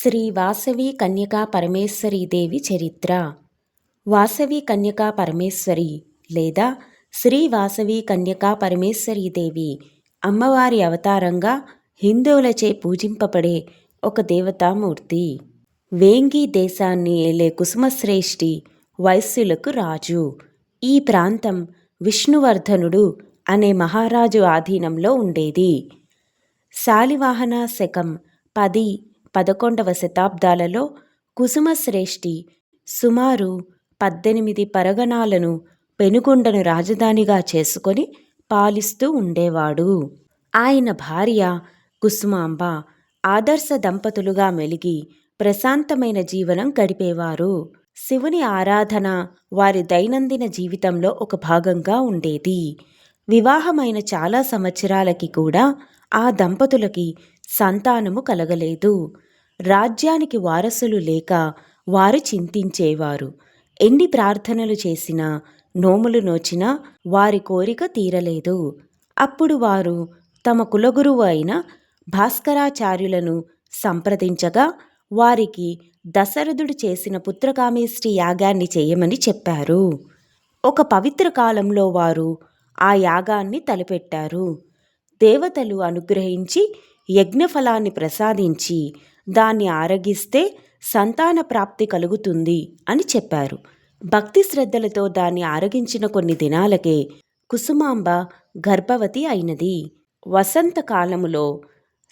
శ్రీ వాసవి కన్యకా పరమేశ్వరీదేవి చరిత్ర. వాసవి కన్యకా పరమేశ్వరి లేదా శ్రీ వాసవి కన్యకా పరమేశ్వరీదేవి అమ్మవారి అవతారంగా హిందువులచే పూజింపబడే ఒక దేవతామూర్తి. వేంగి దేశాన్ని ఏలే కుసుమశ్రేష్ఠి వైశ్యులకు రాజు. ఈ ప్రాంతం విష్ణువర్ధనుడు అనే మహారాజు ఆధీనంలో ఉండేది. శాలివాహన శకం 10-11వ శతాబ్దాలలో కుసుమశ్రేష్ఠి సుమారు 18 పరగణాలను పెనుగొండను రాజధానిగా చేసుకొని పాలిస్తూ ఉండేవాడు. ఆయన భార్య కుసుమాంబ ఆదర్శ దంపతులుగా మెలిగి ప్రశాంతమైన జీవనం గడిపేవారు. శివుని ఆరాధన వారి దైనందిన జీవితంలో ఒక భాగంగా ఉండేది. వివాహమైన చాలా సంవత్సరాలకి కూడా ఆ దంపతులకి సంతానము కలగలేదు. రాజ్యానికి వారసులు లేక వారు చింతించేవారు. ఎన్ని ప్రార్థనలు చేసినా, నోములు నోచినా వారి కోరిక తీరలేదు. అప్పుడు వారు తమ కులగురువు అయిన భాస్కరాచార్యులను సంప్రదించగా వారికి దశరథుడు చేసిన పుత్రకామేష్టి యాగాన్ని చేయమని చెప్పారు. ఒక పవిత్ర కాలంలో వారు ఆ యాగాన్ని తలపెట్టారు. దేవతలు అనుగ్రహించి యజ్ఞఫలాన్ని ప్రసాదించి దాన్ని ఆరగిస్తే సంతాన ప్రాప్తి కలుగుతుంది అని చెప్పారు. భక్తి శ్రద్ధలతో దాన్ని ఆరగించిన కొన్ని దినాలకే కుసుమాంబ గర్భవతి అయినది. వసంతకాలములో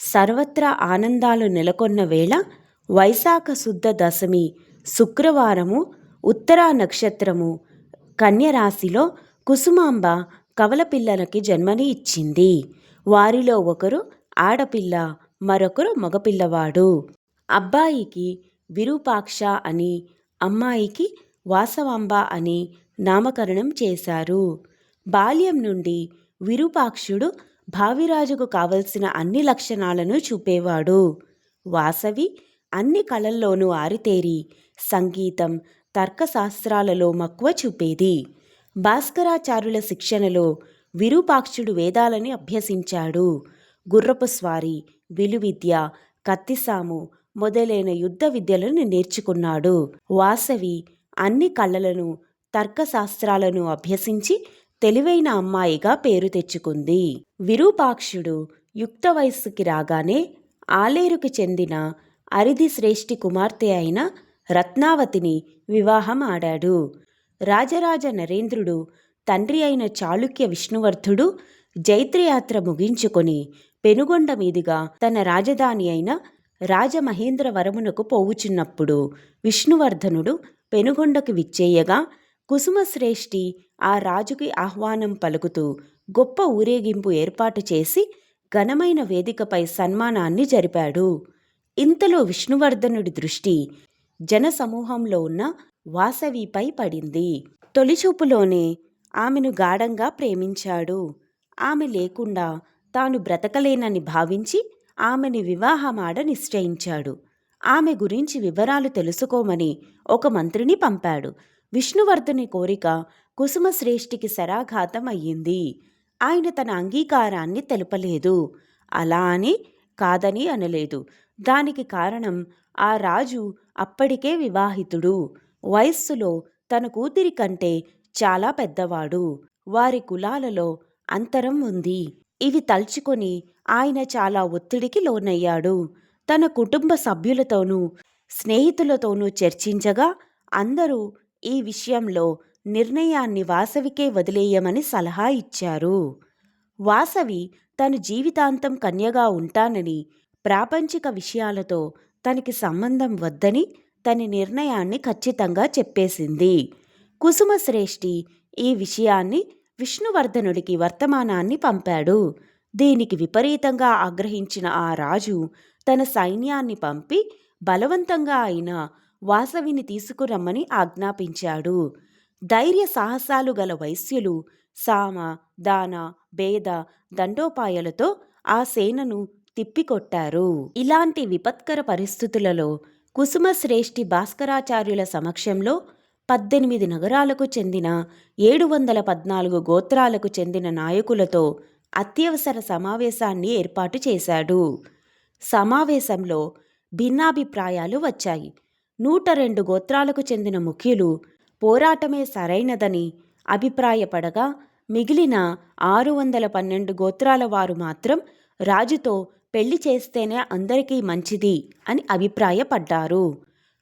సర్వత్రా ఆనందాలు నెలకొన్న వేళ వైశాఖ శుద్ధ దశమి శుక్రవారము ఉత్తరా నక్షత్రము కన్యరాశిలో కుసుమాంబ కవల పిల్లలకి జన్మని ఇచ్చింది. వారిలో ఒకరు ఆడపిల్ల, మరొకరు మగపిల్లవాడు. అబ్బాయికి విరూపాక్ష అని, అమ్మాయికి వాసవాంబ అని నామకరణం చేశారు. బాల్యం నుండి విరూపాక్షుడు భావిరాజుకు కావలసిన అన్ని లక్షణాలను చూపేవాడు. వాసవి అన్ని కళల్లోనూ ఆరితేరి సంగీతం, తర్కశాస్త్రాలలో మక్కువ చూపేది. భాస్కరాచార్యుల శిక్షణలో విరూపాక్షుడు వేదాలని అభ్యసించాడు. గుర్రపు స్వారీ, విలువిద్య, కత్తిసాము మొదలైన యుద్ధ విద్యలను నేర్చుకున్నాడు. వాసవి అన్ని కళలను, తర్కశాస్త్రాలను అభ్యసించి తెలివైన అమ్మాయిగా పేరు తెచ్చుకుంది. విరూపాక్షుడు యుక్త వయస్సుకి రాగానే ఆలేరుకి చెందిన అరిది శ్రేష్ఠి కుమార్తె అయిన రత్నావతిని వివాహం ఆడాడు. రాజరాజ నరేంద్రుడు తండ్రి అయిన చాళుక్య విష్ణువర్ధుడు జైత్రయాత్ర ముగించుకొని పెనుగొండ మీదుగా తన రాజధాని అయిన రాజమహేంద్రవరమునకు పోవుచున్నప్పుడు విష్ణువర్ధనుడు పెనుగొండకు విచ్చేయగా కుసుమశ్రేష్ఠి ఆ రాజుకి ఆహ్వానం పలుకుతూ గొప్ప ఊరేగింపు ఏర్పాటు చేసి ఘనమైన వేదికపై సన్మానాన్ని జరిపాడు. ఇంతలో విష్ణువర్ధనుడి దృష్టి జనసమూహంలో ఉన్న వాసవిపై పడింది. తొలిచూపులోనే ఆమెను గాఢంగా ప్రేమించాడు. ఆమె లేకుండా తాను బ్రతకలేనని భావించి ఆమెని వివాహమాడ నిశ్చయించాడు. ఆమె గురించి వివరాలు తెలుసుకోమని ఒక మంత్రిని పంపాడు. విష్ణువర్ధని కోరిక కుసుమశ్రేష్ఠికి శరాఘాతం అయ్యింది. ఆయన తన అంగీకారాన్ని తెలుపలేదు. అలా అని కాదని అనలేదు. దానికి కారణం ఆ రాజు అప్పటికే వివాహితుడు. వయస్సులో తన కూతురి కంటే చాలా పెద్దవాడు. వారి కులాలలో అంతరం ఉంది. ఇవి తలుచుకొని ఆయన చాలా ఒత్తిడికి లోనయ్యాడు. తన కుటుంబ సభ్యులతోనూ స్నేహితులతోనూ చర్చించగా అందరూ ఈ విషయంలో నిర్ణయాన్ని వాసవికే వదిలేయమని సలహా ఇచ్చారు. వాసవి తను జీవితాంతం కన్యగా ఉంటానని, ప్రాపంచిక విషయాలతో తనకి సంబంధం వద్దని తన నిర్ణయాన్ని ఖచ్చితంగా చెప్పేసింది. కుసుమశ్రేష్ఠి ఈ విషయాన్ని విష్ణువర్ధనుడికి వర్తమానాన్ని పంపాడు. దీనికి విపరీతంగా ఆగ్రహించిన ఆ రాజు తన సైన్యాన్ని పంపి బలవంతంగా అయినా వాసవిని తీసుకురమ్మని ఆజ్ఞాపించాడు. ధైర్య సాహసాలు గల వైశ్యులు సామ, దాన, భేద, దండోపాయాలతో ఆ సేనను తిప్పికొట్టారు. ఇలాంటి విపత్కర పరిస్థితులలో కుసుమశ్రేష్ఠి భాస్కరాచార్యుల సమక్షంలో 18 నగరాలకు చెందిన 714 గోత్రాలకు చెందిన నాయకులతో అత్యవసర సమావేశాన్ని ఏర్పాటు చేశాడు. సమావేశంలో భిన్నాభిప్రాయాలు వచ్చాయి. 102 గోత్రాలకు చెందిన ముఖ్యులు పోరాటమే సరైనదని అభిప్రాయపడగా, మిగిలిన 612 గోత్రాల వారు మాత్రం రాజుతో పెళ్లి చేస్తేనే అందరికీ మంచిది అని అభిప్రాయపడ్డారు.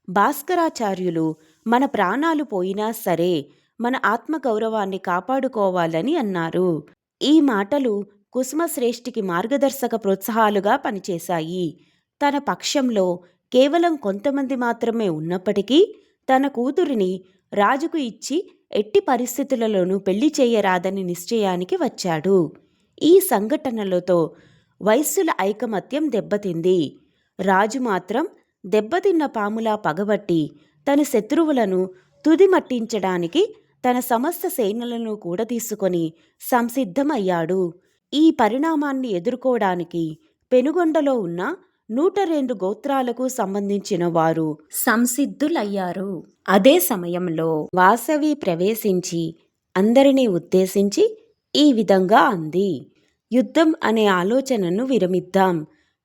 భాస్కరాచార్యులు మన ప్రాణాలు పోయినా సరే మన ఆత్మగౌరవాన్ని కాపాడుకోవాలని అన్నారు. ఈ మాటలు కుసుమశ్రేష్ఠికి మార్గదర్శక ప్రోత్సాహాలుగా పనిచేశాయి. తన పక్షంలో కేవలం కొంతమంది మాత్రమే ఉన్నప్పటికీ తన కూతురిని రాజుకు ఇచ్చి ఎట్టి పరిస్థితులలోనూ పెళ్లి చేయరాదని నిశ్చయానికి వచ్చాడు. ఈ సంఘటనలతో వైశ్యుల ఐకమత్యం దెబ్బతింది. రాజు మాత్రం దెబ్బతిన్న పాములా పగబట్టి తన శత్రువులను తుదిమట్టించడానికి తన సమస్త సేనలను కూడా తీసుకొని సంసిద్ధమయ్యాడు. ఈ పరిణామాన్ని ఎదుర్కోవడానికి పెనుగొండలో ఉన్న 102 గోత్రాలకు సంబంధించిన వారు సంసిద్ధులయ్యారు. అదే సమయంలో వాసవి ప్రవేశించి అందరినీ ఉద్దేశించి ఈ విధంగా అంది: యుద్ధం అనే ఆలోచనను విరమిద్దాం.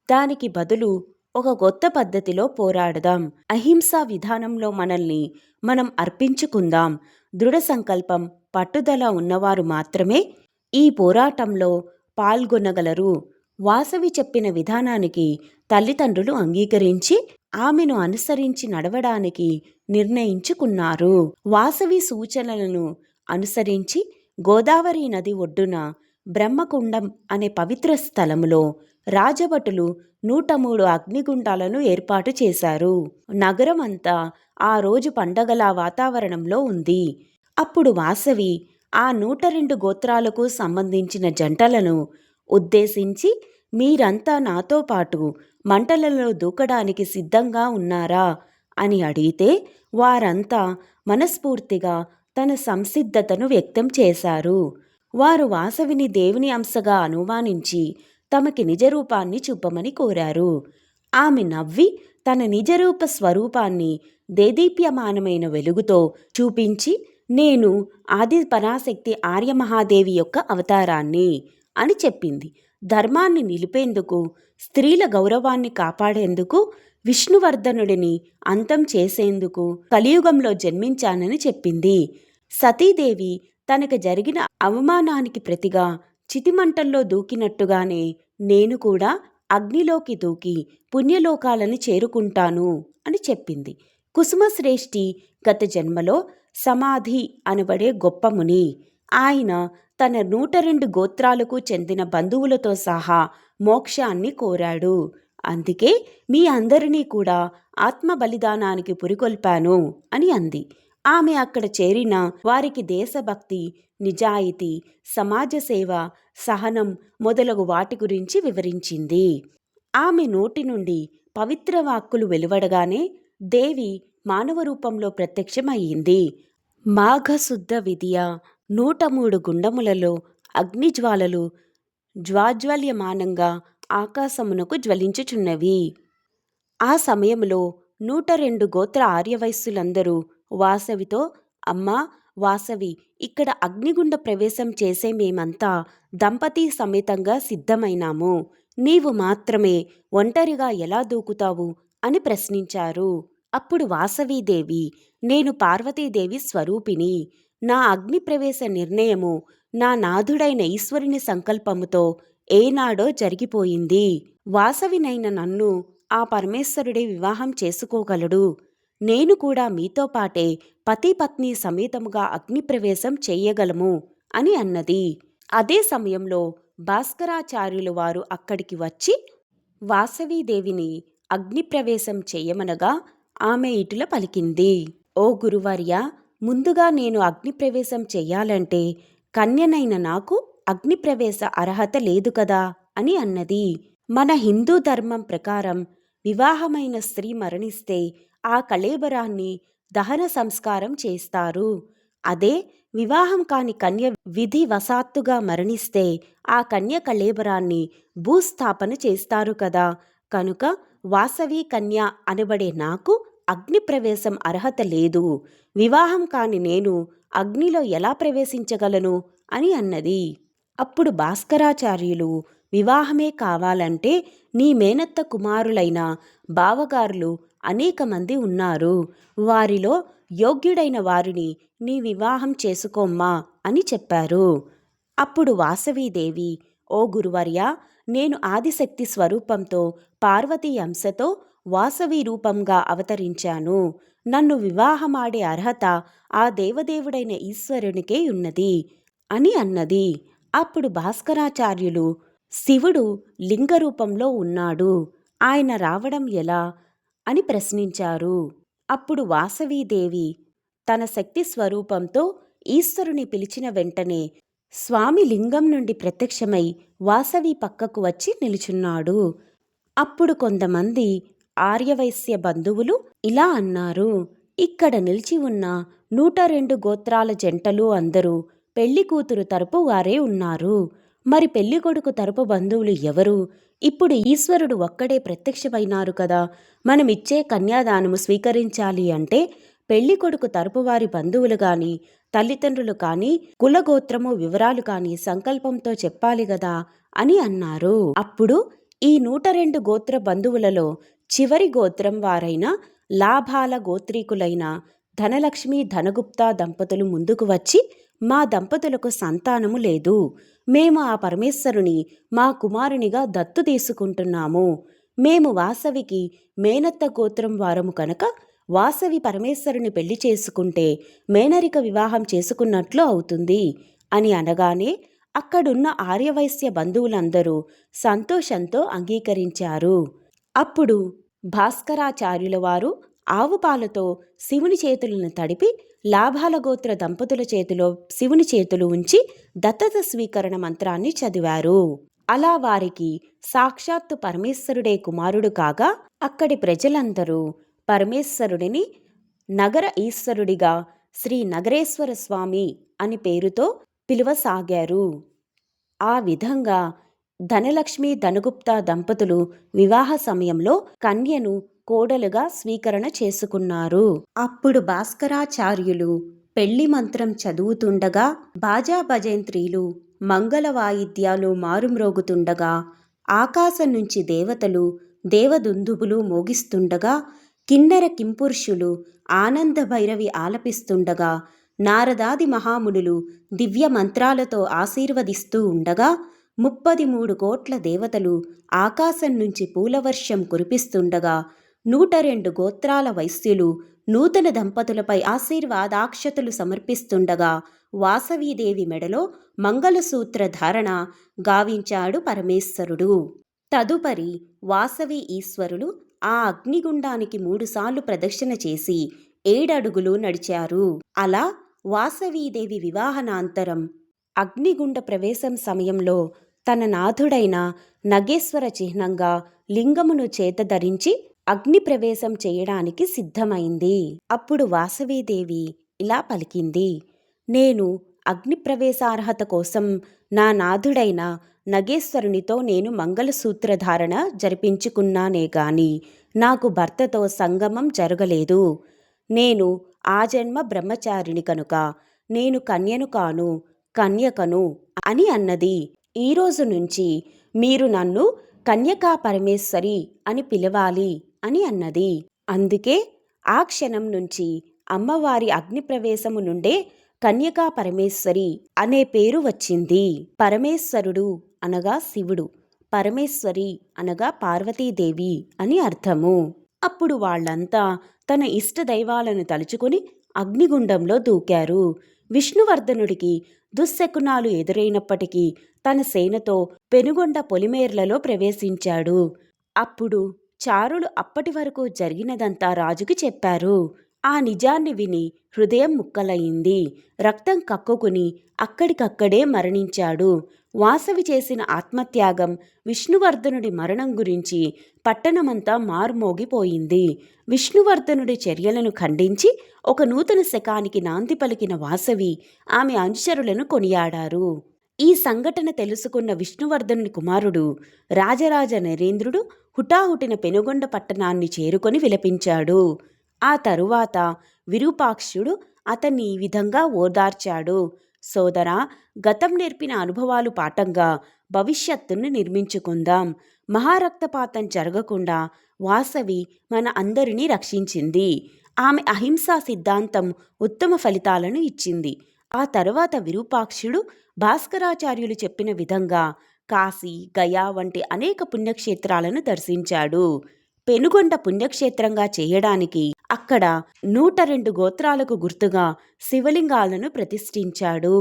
దానికి బదులు ఒక కొత్త పద్ధతిలో పోరాడదాం. అహింసా విధానంలో మనల్ని మనం అర్పించుకుందాం. దృఢ సంకల్పం, పట్టుదల ఉన్నవారు మాత్రమే ఈ పోరాటంలో పాల్గొనగలరు. వాసవి చెప్పిన విధానానికి తల్లిదండ్రులు అంగీకరించి ఆమెను అనుసరించి నడవడానికి నిర్ణయించుకున్నారు. వాసవి సూచనలను అనుసరించి గోదావరి నది ఒడ్డున బ్రహ్మకుండం అనే పవిత్ర స్థలములో రాజభటులు 103 అగ్నిగుండాలను ఏర్పాటు చేశారు. నగరం అంతా ఆ రోజు పండగల వాతావరణంలో ఉంది. అప్పుడు వాసవి ఆ 102 గోత్రాలకు సంబంధించిన జంటలను ఉద్దేశించి, మీరంతా నాతో పాటు మంటలలో దూకడానికి సిద్ధంగా ఉన్నారా అని అడిగితే వారంతా మనస్ఫూర్తిగా తన సంసిద్ధతను వ్యక్తం చేశారు. వారు వాసవిని దేవుని అంశగా అనుమానించి తమకి నిజరూపాన్ని చూపమని కోరారు. ఆమె నవ్వి తన నిజరూప స్వరూపాన్ని దేదీప్యమానమైన వెలుగుతో చూపించి, నేను ఆది పరాశక్తి ఆర్యమహాదేవి యొక్క అవతారాన్ని అని చెప్పింది. ధర్మాన్ని నిలిపేందుకు, స్త్రీల గౌరవాన్ని కాపాడేందుకు, విష్ణువర్ధనుడిని అంతం చేసేందుకు కలియుగంలో జన్మించానని చెప్పింది. సతీదేవి తనకు జరిగిన అవమానానికి ప్రతిగా చితిమంటల్లో దూకినట్టుగానే నేను కూడా అగ్నిలోకి దూకి పుణ్యలోకాలని చేరుకుంటాను అని చెప్పింది. కుసుమశ్రేష్ఠి గత జన్మలో సమాధి అనబడే గొప్ప ముని. ఆయన తన 102 గోత్రాలకు చెందిన బంధువులతో సహా మోక్షాన్ని కోరాడు. అందుకే మీ అందరినీ కూడా ఆత్మ బలిదానానికి పురికొల్పాను అని అంది. ఆమె అక్కడ చేరిన వారికి దేశభక్తి, నిజాయితీ, సమాజ సేవ, సహనం మొదలగు వాటి గురించి వివరించింది. ఆమె నోటి నుండి పవిత్ర వాక్కులు వెలువడగానే దేవి మానవ రూపంలో ప్రత్యక్షమయ్యింది. మాఘశుద్ధ విధియ 103 గుండములలో అగ్నిజ్వాలలు జ్వాజ్వల్యమానంగా ఆకాశమునకు జ్వలించుచున్నవి. ఆ సమయంలో 102 గోత్ర ఆర్యవైశ్యులందరూ వాసవితో, అమ్మా వాసవి, ఇక్కడ అగ్నిగుండ ప్రవేశం చేసే మేమంతా దంపతి సమేతంగా సిద్ధమైనాము. నీవు మాత్రమే ఒంటరిగా ఎలా దూకుతావు అని ప్రశ్నించారు. అప్పుడు వాసవీదేవి, నేను పార్వతీదేవి స్వరూపిణి. నా అగ్ని ప్రవేశ నిర్ణయము నా నాథుడైన ఈశ్వరుని సంకల్పముతో ఏనాడో జరిగిపోయింది. వాసవినైన నన్ను ఆ పరమేశ్వరుడే వివాహం చేసుకోగలడు. నేను కూడా మీతో పాటే పతిపత్ని సమేతముగా అగ్నిప్రవేశం చెయ్యగలము అని అన్నది. అదే సమయంలో భాస్కరాచార్యులు వారు అక్కడికి వచ్చి వాసవీదేవిని అగ్నిప్రవేశం చెయ్యమనగా ఆమె ఇటుల పలికింది: ఓ గురువర్య, ముందుగా నేను అగ్నిప్రవేశం చెయ్యాలంటే కన్యనైన నాకు అగ్నిప్రవేశ అర్హత లేదు కదా అని అన్నది. మన హిందూ ధర్మం ప్రకారం వివాహమైన స్త్రీ మరణిస్తే ఆ కళేబరాన్ని దహన సంస్కారం చేస్తారు. అదే వివాహం కాని కన్య విధివశాత్తుగా మరణిస్తే ఆ కన్య కళేబరాన్ని భూస్థాపన చేస్తారు కదా. కనుక వాసవి కన్య అనబడే నాకు అగ్నిప్రవేశం అర్హత లేదు. వివాహం కాని నేను అగ్నిలో ఎలా ప్రవేశించగలను అని అన్నది. అప్పుడు భాస్కరాచార్యులు, వివాహమే కావాలంటే నీ మేనత్త కుమారులైన బావగారులు అనేక మంది ఉన్నారు. వారిలో యోగ్యుడైన వారిని నీ వివాహం చేసుకోమ్మా అని చెప్పారు. అప్పుడు వాసవీదేవి, ఓ గురువర్య, నేను ఆదిశక్తి స్వరూపంతో పార్వతీ అంశతో వాసవి రూపంగా అవతరించాను. నన్ను వివాహమాడే అర్హత ఆ దేవదేవుడైన ఈశ్వరునికే ఉన్నది అని అన్నది. అప్పుడు భాస్కరాచార్యులు, శివుడు లింగరూపంలో ఉన్నాడు, ఆయన రావడం ఎలా అని ప్రశ్నించారు. అప్పుడు వాసవీదేవి తన శక్తి స్వరూపంతో ఈశ్వరుని పిలిచిన వెంటనే స్వామి లింగం నుండి ప్రత్యక్షమై వాసవి పక్కకు వచ్చి నిలుచున్నాడు. అప్పుడు కొంతమంది ఆర్యవైశ్య బంధువులు ఇలా అన్నారు, ఇక్కడ నిలిచి ఉన్న 102 గోత్రాల జంటలు అందరూ పెళ్లి కూతురు తరపు వారే ఉన్నారు. మరి పెళ్లి కొడుకు తరపు బంధువులు ఎవరు? ఇప్పుడు ఈశ్వరుడు ఒక్కడే ప్రత్యక్షమైనారు కదా. మనమిచ్చే కన్యాదానము స్వీకరించాలి అంటే పెళ్లి కొడుకు తరపు వారి బంధువులు గాని, తల్లిదండ్రులు కాని, కులగోత్రము వివరాలు కాని సంకల్పంతో చెప్పాలి గదా అని అన్నారు. అప్పుడు ఈ 102 గోత్ర బంధువులలో చివరి గోత్రం వారైన లాభాల గోత్రీకులైన ధనలక్ష్మి ధనగుప్త దంపతులు ముందుకు వచ్చి, మా దంపతులకు సంతానము లేదు. మేము ఆ పరమేశ్వరుని మా కుమారునిగా దత్తు తీసుకుంటున్నాము. మేము వాసవికి మేనత్త గోత్రం వారము కనుక వాసవి పరమేశ్వరుని పెళ్లి చేసుకుంటే మేనరిక వివాహం చేసుకున్నట్లు అవుతుంది అని అనగానే అక్కడున్న ఆర్యవైశ్య బంధువులందరూ సంతోషంతో అంగీకరించారు. అప్పుడు భాస్కరాచార్యుల వారు ఆవు పాలతో శివుని చేతులను తడిపి లాభాల గోత్ర దంపతుల చేతిలో శివుని చేతులు ఉంచి దత్తత స్వీకరణ మంత్రాన్ని చదివారు. అలా వారికి సాక్షాత్తు పరమేశ్వరుడే కుమారుడు కాగా అక్కడి ప్రజలందరూ పరమేశ్వరుడిని నగర ఈశ్వరుడిగా శ్రీ నగరేశ్వర స్వామి అని పేరుతో పిలువసాగారు. ఆ విధంగా ధనలక్ష్మి ధనగుప్త దంపతులు వివాహ సమయంలో కన్యను కోడలుగా స్వీకరణ చేసుకున్నారు. అప్పుడు భాస్కరాచార్యులు పెళ్లి మంత్రం చదువుతుండగా బాజా భజంత్రీలు మంగళ వాయిద్యాలు మారుమ్రోగుతుండగా ఆకాశం నుంచి దేవతలు దేవదుందుబులు మోగిస్తుండగా కిన్నెర కింపురుషులు ఆనంద భైరవి ఆలపిస్తుండగా నారదాది మహామునులు దివ్య మంత్రాలతో ఆశీర్వదిస్తూ ఉండగా 33 కోట్ల దేవతలు ఆకాశం నుంచి పూలవర్షం కురిపిస్తుండగా 102 గోత్రాల వైశ్యులు నూతన దంపతులపై ఆశీర్వాదాక్షతలు సమర్పిస్తుండగా వాసవీదేవి మెడలో మంగళసూత్ర ధారణ గావించాడు పరమేశ్వరుడు. తదుపరి వాసవి ఈశ్వరులు ఆ అగ్నిగుండానికి 3 సార్లు ప్రదక్షిణ చేసి 7 అడుగులు నడిచారు. అలా వాసవీదేవి వివాహనాంతరం అగ్నిగుండ ప్రవేశం సమయంలో తన నాథుడైన నగేశ్వర చిహ్నంగా లింగమును చేత ధరించి అగ్ని ప్రవేశం చేయడానికి సిద్ధమైంది. అప్పుడు వాసవీదేవి ఇలా పలికింది, నేను అగ్ని ప్రవేశార్హత కోసం నా నాథుడైన నగేశ్వరునితో నేను మంగళసూత్రధారణ జరిపించుకున్నానే గాని నాకు భర్తతో సంగమం జరగలేదు. నేను ఆజన్మ బ్రహ్మచారిణి కనుక నేను కన్యను కాను, కన్యకను అని అన్నది. ఈరోజు నుంచి మీరు నన్ను కన్యకా పరమేశ్వరి అని పిలవాలి అని అన్నది. అందుకే ఆ క్షణం నుంచి అమ్మవారి అగ్నిప్రవేశము నుండే కన్యకా పరమేశ్వరి అనే పేరు వచ్చింది. పరమేశ్వరుడు అనగా శివుడు, పరమేశ్వరి అనగా పార్వతీదేవి అని అర్థము. అప్పుడు వాళ్ళంతా తన ఇష్ట దైవాలను తలుచుకుని అగ్నిగుండంలో దూకారు. విష్ణువర్ధనుడికి దుశ్శకునాలు ఎదురైనప్పటికీ తన సేనతో పెనుగొండ పొలిమేర్లలో ప్రవేశించాడు. అప్పుడు చారులు అప్పటి వరకు జరిగినదంతా రాజుకి చెప్పారు. ఆ నిజాన్ని విని హృదయం ముక్కలయింది. రక్తం కక్కుకుని అక్కడికక్కడే మరణించాడు. వాసవి చేసిన ఆత్మత్యాగం, విష్ణువర్ధనుడి మరణం గురించి పట్టణమంతా మార్మోగిపోయింది. విష్ణువర్ధనుడి చర్యలను ఖండించి ఒక నూతన శకానికి నాంది పలికిన వాసవి ఆమె అనుచరులను కొనియాడారు. ఈ సంఘటన తెలుసుకున్న విష్ణువర్ధనుని కుమారుడు రాజరాజ నరేంద్రుడు హుటాహుటిన పెనుగొండ పట్టణాన్ని చేరుకొని విలపించాడు. ఆ తరువాత విరూపాక్షుడు అతన్ని ఈ విధంగా ఓదార్చాడు. సోదరా, గతం నేర్పిన అనుభవాలు పాఠంగా భవిష్యత్తును నిర్మించుకుందాం. మహారక్తపాతం జరగకుండా వాసవి మన అందరినీ రక్షించింది. ఆమె అహింసా సిద్ధాంతం ఉత్తమ ఫలితాలను ఇచ్చింది. ఆ తర్వాత విరూపాక్షుడు భాస్కరాచార్యులు చెప్పిన విధంగా కాశీ, గయా వంటి అనేక పుణ్యక్షేత్రాలను దర్శించాడు. పెనుగొండ పుణ్యక్షేత్రంగా చేయడానికి అక్కడ 102 గోత్రాలకు గుర్తుగా శివలింగాలను ప్రతిష్ఠించాడు.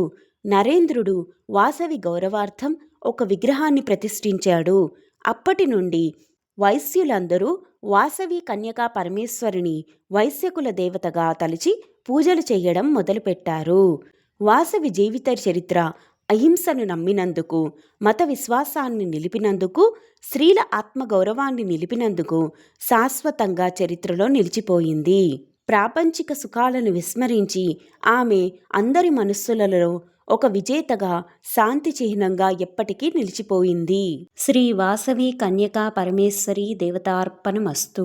నరేంద్రుడు వాసవి గౌరవార్థం ఒక విగ్రహాన్ని ప్రతిష్ఠించాడు. అప్పటి నుండి వైశ్యులందరూ వాసవి కన్యకా పరమేశ్వరిని వైశ్యకుల దేవతగా తలచి పూజలు చేయడం మొదలుపెట్టారు. వాసవి జీవిత చరిత్ర అహింసను నమ్మినందుకు, మత విశ్వాసాన్ని నిలిపినందుకు, స్త్రీల ఆత్మగౌరవాన్ని నిలిపినందుకు శాశ్వతంగా చరిత్రలో నిలిచిపోయింది. ప్రాపంచిక సుఖాలను విస్మరించి ఆమె అందరి మనస్సులలో ఒక విజేతగా, శాంతి చిహ్నంగా ఎప్పటికీ నిలిచిపోయింది. శ్రీ వాసవి కన్యకా పరమేశ్వరి దేవతార్పణమస్తు.